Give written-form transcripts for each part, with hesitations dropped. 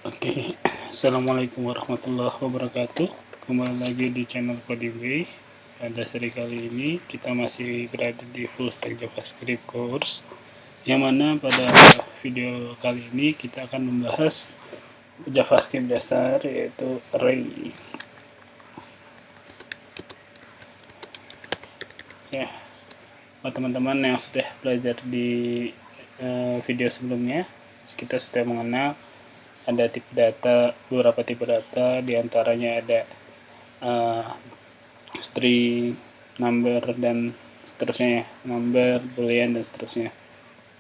Oke, Assalamualaikum warahmatullahi wabarakatuh. Kembali lagi di channel Coding Way. Pada seri kali ini kita masih berada di full stack JavaScript course, yang mana pada video kali ini kita akan membahas JavaScript dasar, yaitu array. Ya, buat teman-teman yang sudah belajar di video sebelumnya, kita sudah mengenal ada tipe data, beberapa tipe data, diantaranya ada string, number, dan seterusnya ya, number, boolean, dan seterusnya.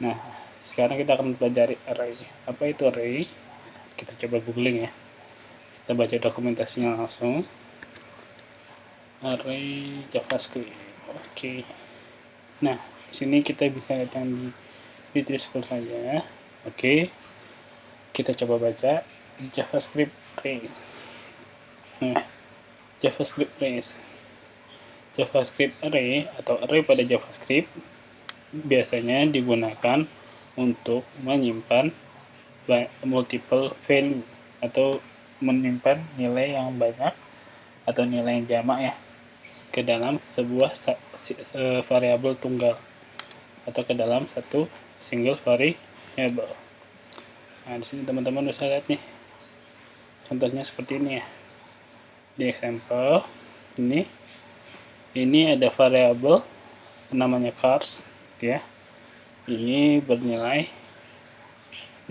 Nah, sekarang kita akan pelajari array. Apa itu array? Kita coba googling ya, kita baca dokumentasinya langsung. Array JavaScript. Oke. Nah, di sini kita bisa lihat yang di video school saja. Oke, kita coba baca JavaScript arrays. Nah, JavaScript arrays. JavaScript array atau array pada JavaScript biasanya digunakan untuk menyimpan multiple value atau menyimpan nilai yang banyak atau nilai yang jamak ya ke dalam sebuah variabel tunggal atau ke dalam satu single variable. Nah, di sini teman-teman bisa lihat nih, contohnya seperti ini ya. Di example ini ada variabel namanya cars ya. Ini bernilai.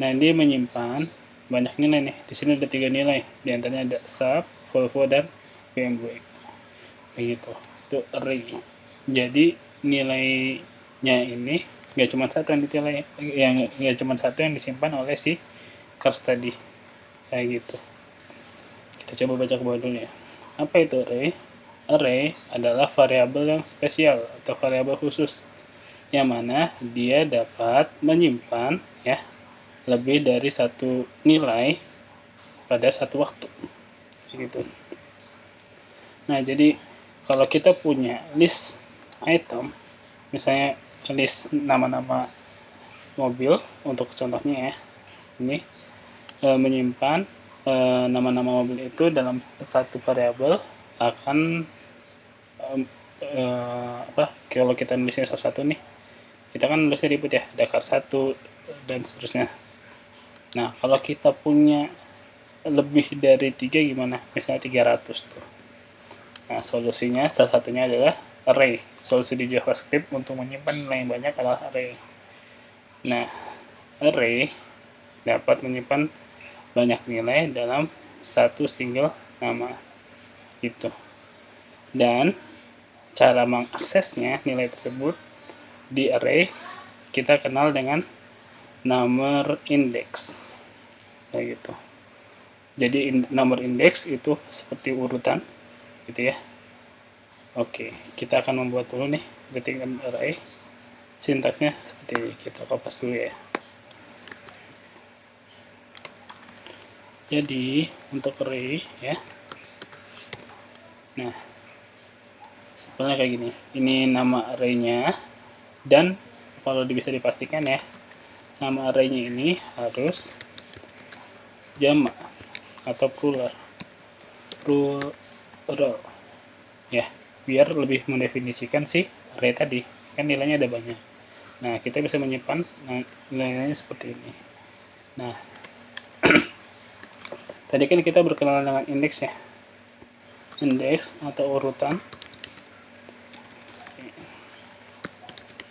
Nah, ini menyimpan banyak nilai nih. Di sini ada 3 nilai. Di antaranya ada Saab, Volvo, dan BMW. Begitu. Itu array. Jadi nilainya ini nggak cuma satu yang ditilai, yang nggak cuma satu yang disimpan oleh si cars tadi. Kayak gitu. Kita coba baca ke bawah dulu ya. Apa itu array? Array adalah variabel yang spesial atau variabel khusus yang mana dia dapat menyimpan ya lebih dari satu nilai pada satu waktu gitu. Nah, jadi kalau kita punya list item, misalnya list nama-nama mobil untuk contohnya ya, ini menyimpan nama-nama mobil itu dalam satu variabel akan kalau kita nulisnya satu-satu nih, kita kan nulisnya ribet ya, ada card 1 dan seterusnya. Nah, kalau kita punya lebih dari 3 gimana? Misalnya 300 tuh. Nah, solusinya salah satunya adalah array. Solusi di JavaScript untuk menyimpan nilai yang banyak adalah array. Nah, array dapat menyimpan banyak nilai dalam satu single nama itu. Dan cara mengaksesnya nilai tersebut di array kita kenal dengan number index. Kayak gitu. Jadi nomor indeks itu seperti urutan gitu ya. Oke, kita akan membuat dulu nih ketikkan array. Sintaksnya seperti ini, kita kopas dulu ya. Jadi untuk array ya, nah sebenarnya kayak gini, ini nama arraynya, dan kalau bisa dipastikan ya, nama arraynya ini harus jamak atau plural ya, biar lebih mendefinisikan si array tadi, kan nilainya ada banyak. Nah, kita bisa menyimpan nilainya seperti ini. Nah, tadi kan kita berkenalan dengan indeks ya, indeks atau urutan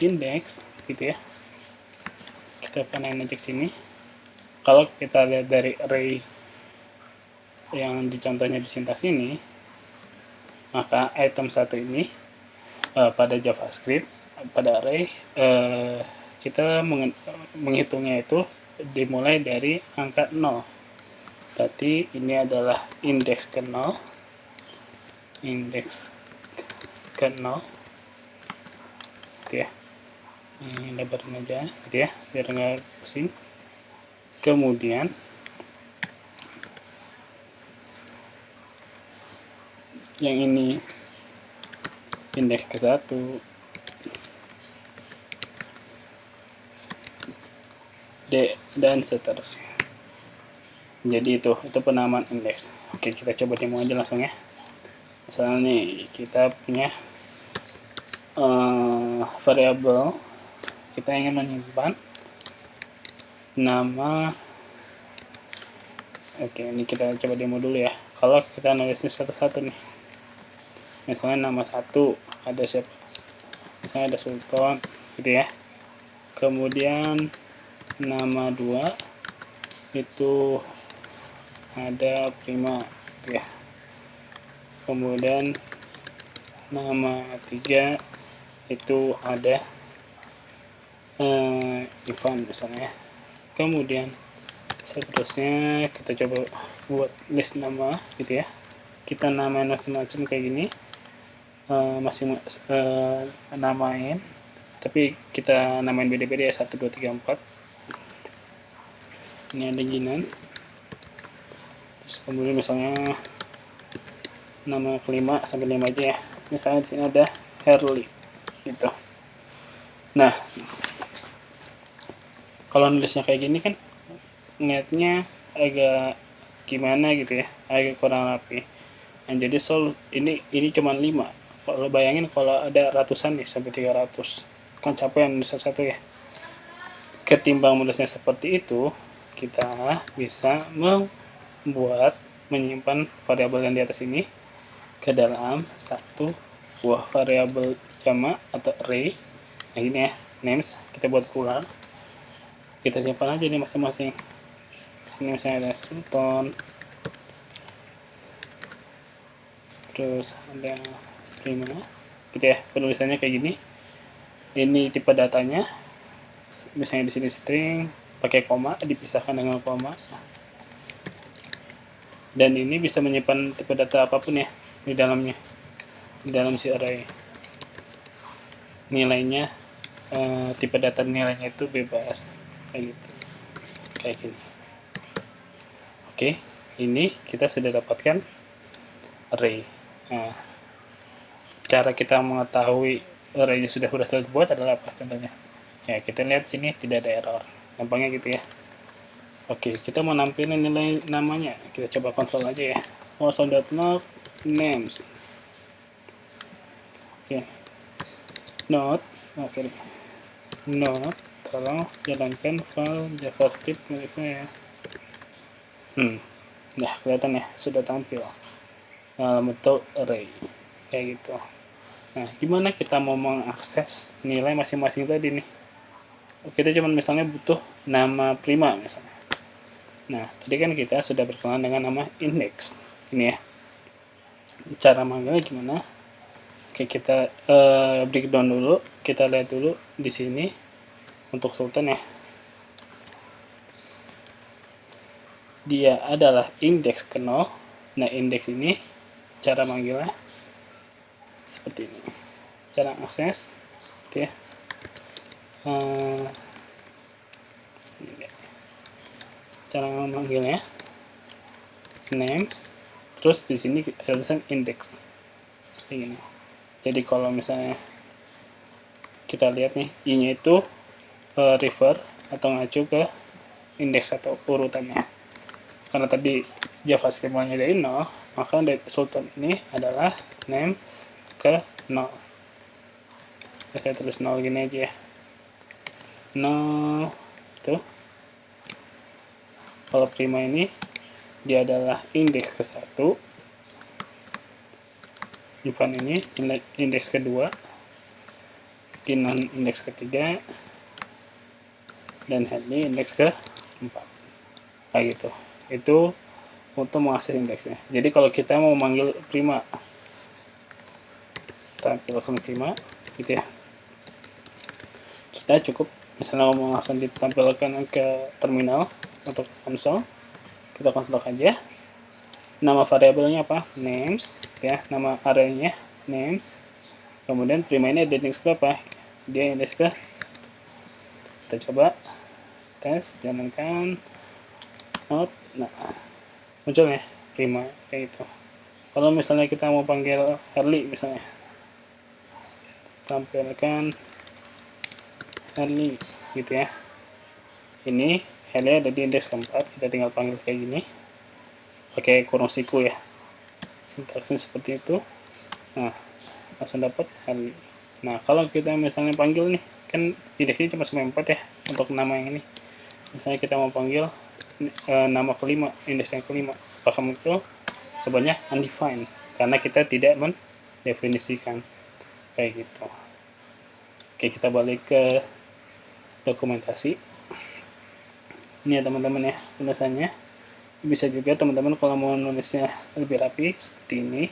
indeks gitu ya. Kita akan injek sini. Kalau kita lihat dari array yang dicontohnya di sintaks ini, maka item 1 ini pada JavaScript pada array kita menghitungnya itu dimulai dari angka 0. Berarti ini adalah indeks ke 0, indeks ke 0 gitu ya. Ini lebarin aja gitu ya, biar nggak pusing. Kemudian yang ini indeks ke 1, D, dan seterusnya. Jadi itu penamaan indeks. Oke, kita coba demo aja langsung ya. Misalnya nih kita punya variabel, kita ingin menyimpan nama. Oke, ini kita coba demo dulu ya. Kalau kita nulisnya satu-satu nih, misalnya nama 1 ada siapa, ada Sultan gitu ya. Kemudian nama 2 itu ada Prima gitu ya. Kemudian nama 3 itu ada Ivan misalnya. Kemudian seterusnya kita coba buat list nama gitu ya. Kita namain macam-macam kayak gini, masih namain, tapi kita namain beda-beda ya, 1, 2, 3, 4. Ini ada ginan. Terus kemudian misalnya nama kelima sampai 5 aja ya. Misalnya di sini ada Herli gitu. Nah, kalau nulisnya kayak gini kan ngeliatnya agak gimana gitu ya, agak kurang rapi. Nah, jadi ini cuma 5. Kalau bayangin kalau ada ratusan nih sampai 300, kan capek nulis satu ya. Ketimbang menulisnya seperti itu, kita bisa menyimpan variabel yang di atas ini ke dalam satu buah variabel jamak atau array. Nah ini ya, names, kita buat keluar, kita simpan aja nih masing-masing. Sini misalnya ada Sultan, terus ada Prima gitu ya. Penulisannya kayak gini. Ini tipe datanya, misalnya di sini string pakai koma, dipisahkan dengan koma. Dan ini bisa menyimpan tipe data apapun ya di dalamnya, di dalam si array. Nilainya tipe data nilainya itu bebas kayak gitu, kayak gini. Oke, ini kita sudah dapatkan array. Nah, cara kita mengetahui array sudah berhasil dibuat adalah apa contohnya? Ya, kita lihat sini tidak ada error. Gampangnya gitu ya. Oke, kita mau nampilin nilai namanya. Kita coba konsol aja ya. Console.log names. Oke. Note, Note, tolong jalankan file JavaScript milik saya. Nah, kelihatan ya, sudah tampil bentuk array kayak gitu. Nah, gimana kita mau mengakses nilai masing-masing tadi nih? Kita cuma misalnya butuh nama Prima misalnya. Nah, tadi kan kita sudah berkenalan dengan nama index. Ini ya. Cara manggilnya gimana? Oke, kita breakdown dulu. Kita lihat dulu di sini untuk Sultan ya. Dia adalah indeks ke 0. Nah, indeks ini cara manggilnya seperti ini. Cara akses gitu ya. Cara memanggilnya names, terus di sini ada tulisan index kayak gini. Jadi kalau misalnya kita lihat nih, i-nya itu refer atau ngacu ke indeks atau urutannya. Karena tadi JavaScript nyediain 0, maka Sultan ini adalah names ke 0. Saya tulis 0 gini aja ya. 0 itu. Kalau Prima ini dia adalah indeks ke 1. Ivan ini indeks kedua, Kinan indeks ketiga, dan Henry indeks ke 4. Kayak gitu. Itu untuk mengakses indeksnya. Jadi kalau kita mau manggil Prima, tampilkan Prima gitu ya. Kita cukup misalnya mau langsung ditampilkan ke terminal atau konsol, kita konsol aja. Nama variabelnya apa? Names ya, nama arraynya names. Kemudian Prima ini ada indeks berapa? Dia indeks ke 1. Kita coba tes, jalankan out. Nah, muncul ya Prima kayak itu. Kalau misalnya kita mau panggil Herli misalnya, tampilkan Herli gitu ya. Ini Helly ada di indeks keempat, kita tinggal panggil kayak gini pakai kurung siku ya, sintaksnya seperti itu. Nah, langsung dapat Helly. Nah, kalau kita misalnya panggil nih, kan indeksnya cuma sampai 4 ya untuk nama yang ini. Misalnya kita mau panggil nama kelima, indeks yang kelima, apakah itu jawabannya undefined karena kita tidak mendefinisikan kayak gitu. Oke, kita balik ke dokumentasi. Ini ya teman-teman ya tulisannya. Bisa juga teman-teman kalau mau nulisnya lebih rapi seperti ini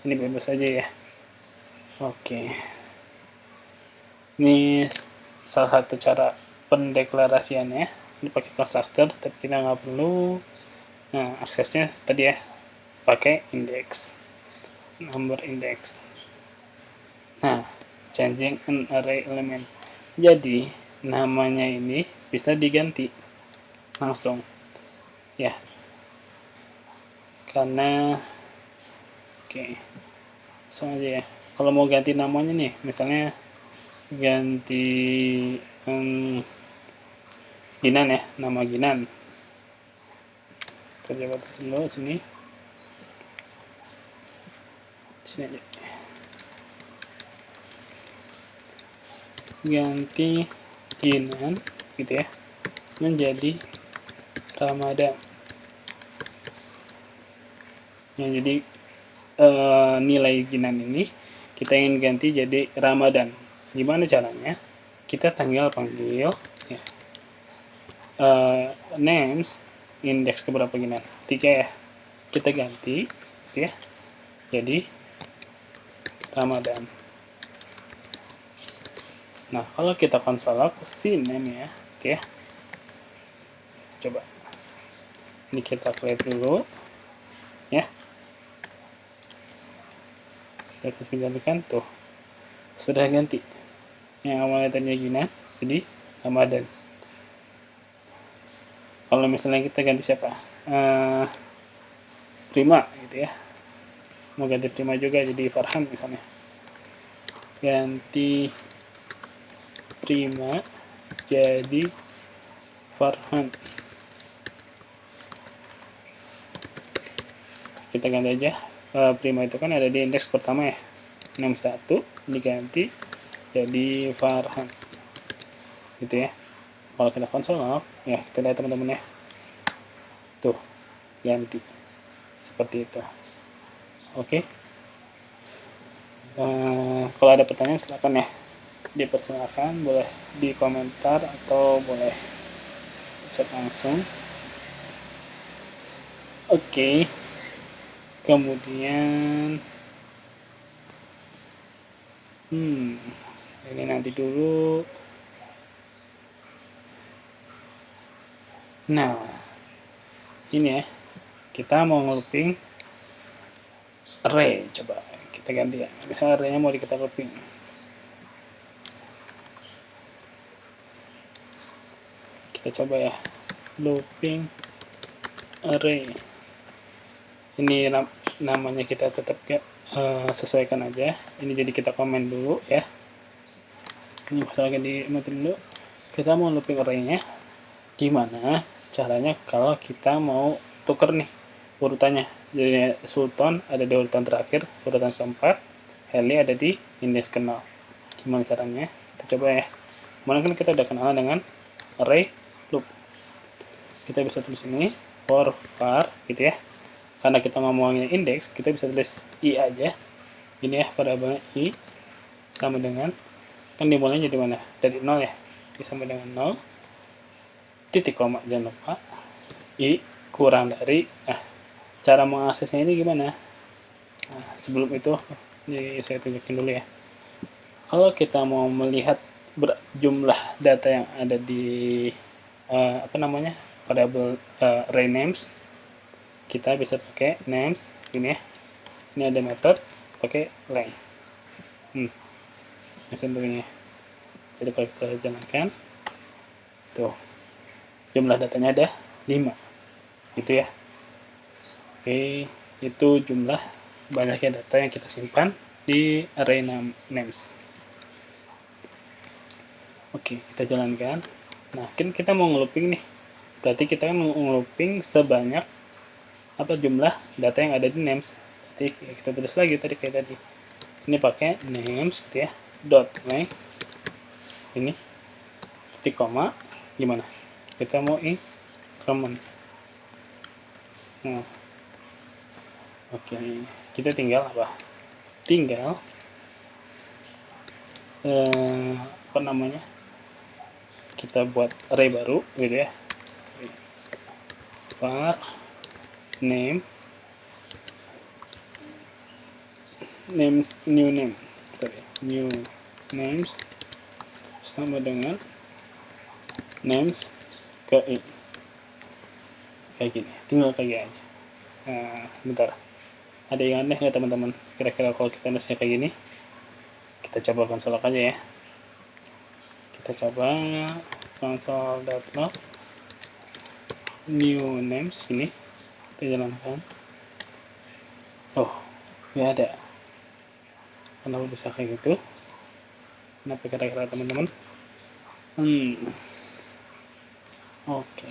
bebas aja ya. Oke, ini salah satu cara pendeklarasiannya. Ini pakai constructor, tapi kita nggak perlu. Nah, aksesnya tadi ya pakai index, number index. Nah, changing an array element. Jadi namanya ini bisa diganti langsung ya, karena langsung aja ya. Kalau mau ganti namanya nih, misalnya ganti Ginan ya, nama Ginan. Kita coba terus dulu sini aja. Ganti Ginan gitu ya menjadi Ramadan. Ya, jadi nilai Ginan ini kita ingin ganti jadi Ramadan. Gimana caranya? Kita tinggal panggil ya, names indeks keberapa Ginan? 3 ya. Kita ganti gitu ya. Jadi Ramadan. Nah, kalau kita konsol si name ya, oke ya. Coba. Ini kita clear dulu ya. Kita gantikan tuh. Sudah ganti. Yang awalnya tadinya Gina jadi Ramadan. Kalau misalnya kita ganti siapa? Prima gitu ya. Mau ganti Prima juga jadi Farhan misalnya. Ganti Prima jadi Farhan. Kita ganti aja. Prima itu kan ada di indeks pertama ya. 61 diganti jadi Farhan. Gitu ya. Kalau kita konsol ya kita lihat teman-teman ya. Tuh, ganti. Seperti itu. Oke. Kalau ada pertanyaan silakan ya. Dipersilakan, boleh di komentar atau boleh chat langsung. Oke. Kemudian ini nanti dulu. Nah, ini ya. Kita mau ngelooping array, coba kita ganti ya. Misalnya array-nya mau kita looping. Kita coba ya. Looping array. Ini namanya kita tetap sesuaikan aja. Ini jadi kita komen dulu ya. Ini misalkan di dulu. Kita mau looping array-nya. Gimana caranya kalau kita mau tuker nih urutannya? Jadi Sultan ada di urutan terakhir, urutan keempat, Helly ada di indeks ke-0. Gimana caranya? Kita coba ya. Kemarin kan kita udah kenalan dengan array loop. Kita bisa tulis ini for var gitu ya. Karena kita ngomongnya indeks, kita bisa tulis i aja. Ini ya variabelnya i sama dengan, kan dimulainya dari mana? Dari 0 ya. I sama dengan 0. Titik koma, jangan lupa. I kurang dari, cara mengaksesnya ini gimana? Nah, sebelum itu saya tunjukin dulu ya. Kalau kita mau melihat jumlah data yang ada di variabel array names, kita bisa pakai names ini ya. Ini ada metode pakai len. Contohnya. Jadi kalau kita jalankan, tuh jumlah datanya ada 5 gitu ya. Oke, itu jumlah banyaknya data yang kita simpan di array names. Oke, kita jalankan. Nah, kita mau ngelooping nih berarti kita kan looping sebanyak apa jumlah data yang ada di names. Jadi kita tulis lagi tadi kayak tadi, ini pakai names gitu ya, dot length ini titik koma, gimana kita mau increment. Nah, oke, kita tinggal apa, tinggal apa namanya, kita buat array baru gitu ya, var name names new name, sorry, new names sama dengan names ke i, kayak gini, tinggal kayak aja. Bentar, ada yang aneh nggak teman-teman? Kira-kira kalau kita nulisnya kayak gini, kita coba konsol aja ya. Kita coba console.log new names ini, kita jalankan. Oh, nggak ada. Kenapa bisa kayak gitu? Kenapa kira-kira teman-teman? Oke.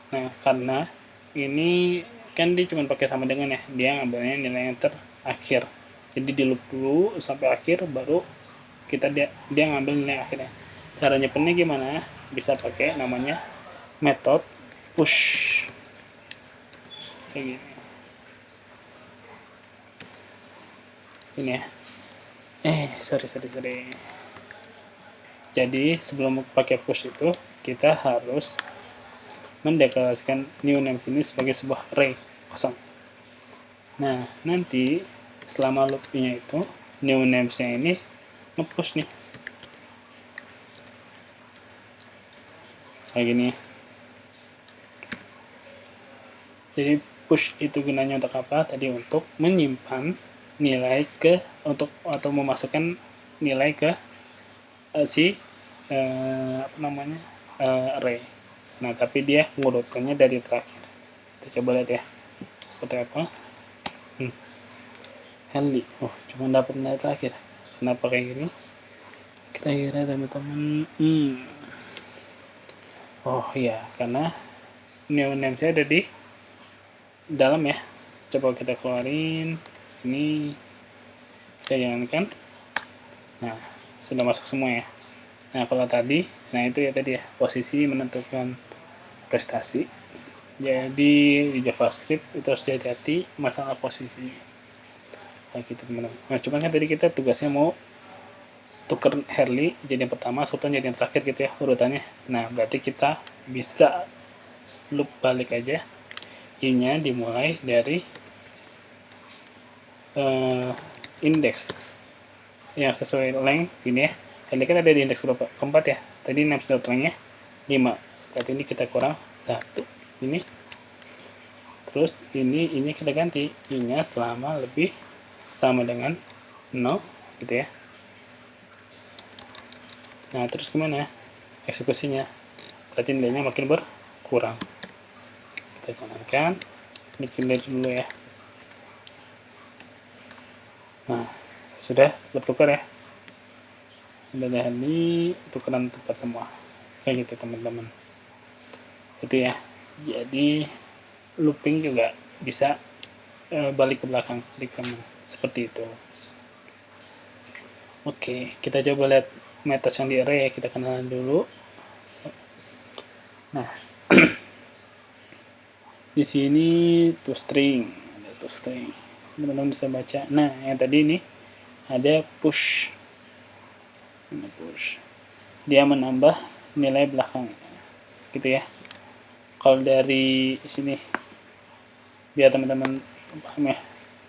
Nah, karena ini kan dia cuma pakai sama dengan ya, dia ngambilnya nilai yang terakhir. Jadi di loop dulu sampai akhir, baru kita dia ngambil nilai akhirnya. Cara nyimpennya gimana? Bisa pakai namanya method push. Kayak gini. Ini ya. Sorry. Jadi sebelum pakai push itu, kita harus mendeklarasikan new name ini sebagai sebuah array kosong. Nah, nanti selama loopnya itu, new names-nya ini nge-push nih. Kayak gini ya. Jadi push itu gunanya untuk apa? Tadi untuk menyimpan nilai atau memasukkan nilai ke array. Nah, tapi dia ngurutannya dari terakhir. Kita coba lihat ya, seperti apa. Henley, cuma dapat nilai terakhir. Kenapa kayak gini? Kira-kira teman-teman, iya, karena new name-nya ada di dalam ya. Coba kita keluarin ini, kita jalankan. Nah, sudah masuk semua ya. Nah, kalau tadi, itu ya tadi ya, posisi menentukan prestasi. Jadi di JavaScript itu harus hati-hati masalah posisi. Kayak gitu teman-teman. Nah, cuman kan tadi kita tugasnya mau tuker Herli jadi yang pertama, Sultan jadi yang terakhir gitu ya urutannya. Nah, berarti kita bisa loop balik aja. I-nya dimulai dari indeks yang sesuai length ini ya. Ini kan ada di indeks berapa? Keempat ya. Tadi names.length-nya 5. Berarti ini kita kurang 1. Ini. Terus ini kita ganti. I-nya selama lebih sama dengan 0 gitu ya. Nah, terus gimana eksekusinya? Berarti nilainya makin berkurang. Kita jalankan. Ini clear dulu ya. Nah, sudah bertukar ya. Mudah-mudahan ini tukeran tempat semua. Kayak gitu teman-teman. Itu ya. Jadi looping juga bisa balik ke belakang di increment seperti itu. Oke, kita coba lihat metode yang di array ya, kita kenalan dulu. Nah, di sini toString, ada toString. Teman-teman bisa baca. Nah, yang tadi ini ada push. Ini push. Dia menambah nilai belakang. Gitu ya. Kalau dari sini biar teman-teman paham ya.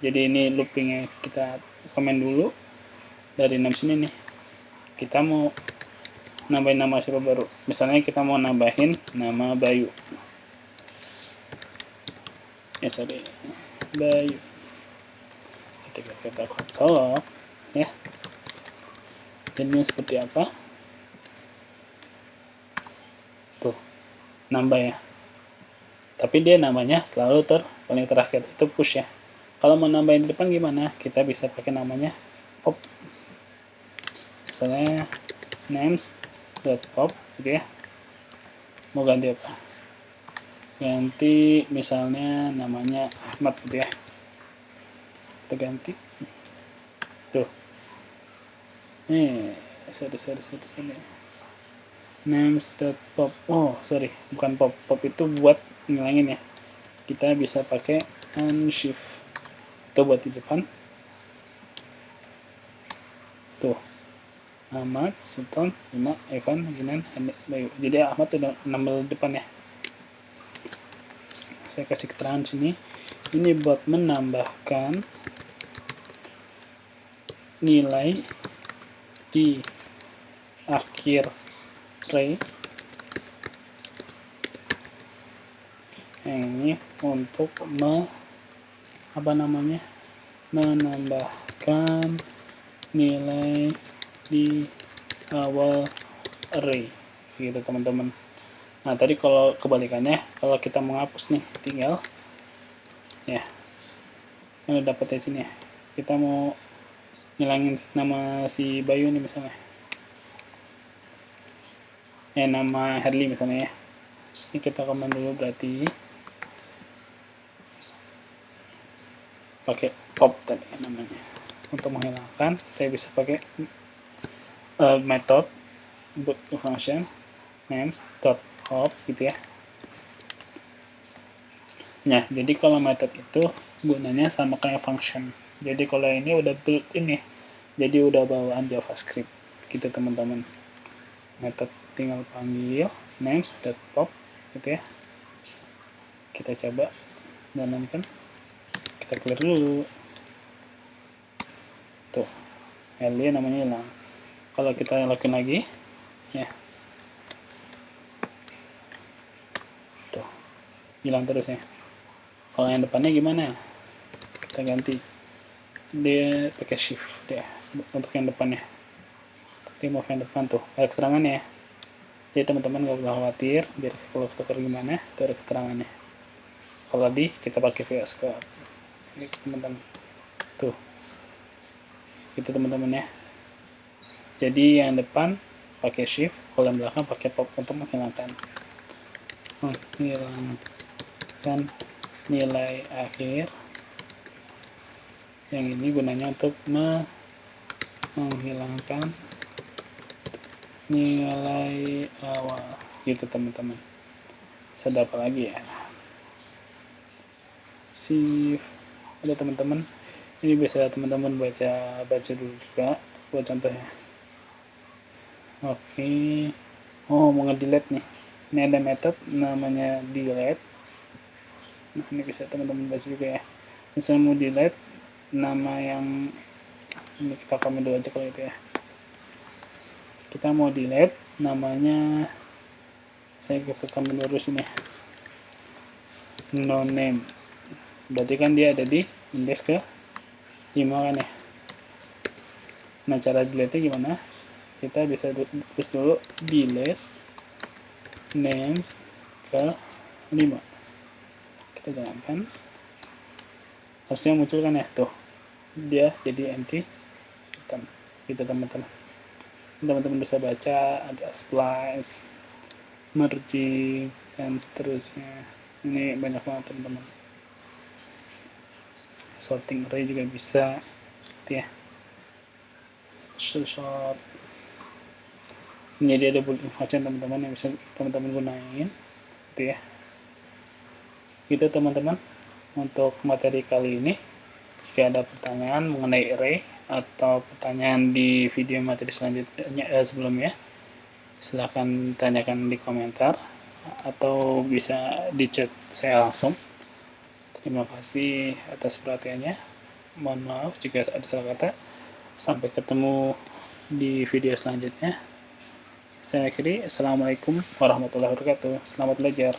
Jadi ini loopingnya kita komen dulu. Dari names ini nih, kita mau nambahin nama siapa baru. Misalnya kita mau nambahin nama Bayu. Bayu. Ketika kita konsol ya, jadinya seperti apa? Tuh, nambah ya. Tapi dia namanya selalu paling terakhir, itu push ya. Kalau mau nambahin di depan gimana? Kita bisa pakai namanya pop. Misalnya names.pop gitu ya. Mau ganti apa? ganti misalnya namanya Ahmad gitu ya, kita ganti tuh. Sorry. Names.pop, oh sorry, bukan pop itu buat ngilangin ya. Kita bisa pakai unshift itu buat di depan tuh. Ahmad, Sultan, 5, Evan, Ginan, Bayu. Jadi Ahmad udah nambah depan ya. Saya kasih keterangan sini. Ini buat menambahkan nilai di akhir array. Yang ini untuk menambahkan nilai di awal array gitu teman-teman. Nah tadi kalau kebalikannya, kalau kita menghapus nih, tinggal ya kan udah dapet di sini ya, kita mau ngilangin nama si Bayu nih misalnya, nama Herli misalnya ya. Ini kita komen dulu, berarti pakai pop tadi namanya. Untuk menghilangkan saya bisa pakai method function names.pop gitu ya. Nah jadi kalau method itu gunanya sama kayak function. Jadi kalau ini udah built-in ya, jadi udah bawaan JavaScript gitu teman-teman. Method tinggal panggil names.pop gitu ya. Kita coba jalankan, kita clear dulu tuh, Herli namanya hilang. Kalau kita lakukan lagi ya, tuh hilang terus ya. Kalau yang depannya gimana, kita ganti, dia pakai shift ya untuk yang depannya, remove yang depan tuh ada keterangannya ya. Jadi teman-teman gak perlu khawatir, biar kalau tukar gimana itu ada keterangannya. Kalau tadi kita pakai VS Code ini teman-teman tuh gitu teman-teman ya. Jadi yang depan pakai shift, kalau yang belakang pakai pop untuk menghilangkan nilai akhir. Yang ini gunanya untuk menghilangkan nilai awal gitu teman-teman. Sudah apa lagi ya, ada teman-teman, ini bisa teman-teman baca dulu juga buat contohnya. Oke. Oh mau nge-delete nih, ini ada method namanya delete. Nah ini bisa teman-teman baca juga ya. Misalnya mau delete nama yang ini, kita komen dulu aja kalau itu ya. Kita mau delete namanya, saya kita komen dulu sini no name, berarti kan dia ada di indeks ke 5 kan ya. Nah cara delete nya gimana, kita bisa tulis dulu delete names ke 5, kita jalankan, harusnya muncul kan ya tuh, dia jadi empty gitu teman-teman bisa baca, ada splice, merging dan seterusnya. Ini banyak banget teman-teman, sorting array juga bisa gitu ya, sort. Jadi ada built-in function teman-teman yang bisa teman-teman gunain gitu ya. Gitu teman-teman untuk materi kali ini. Jika ada pertanyaan mengenai array atau pertanyaan di video materi selanjutnya sebelumnya, silahkan tanyakan di komentar atau bisa di chat saya langsung. Terima kasih atas perhatiannya. Mohon maaf jika ada salah kata. Sampai ketemu di video selanjutnya. Saya akhiri. Assalamualaikum warahmatullahi wabarakatuh. Selamat belajar.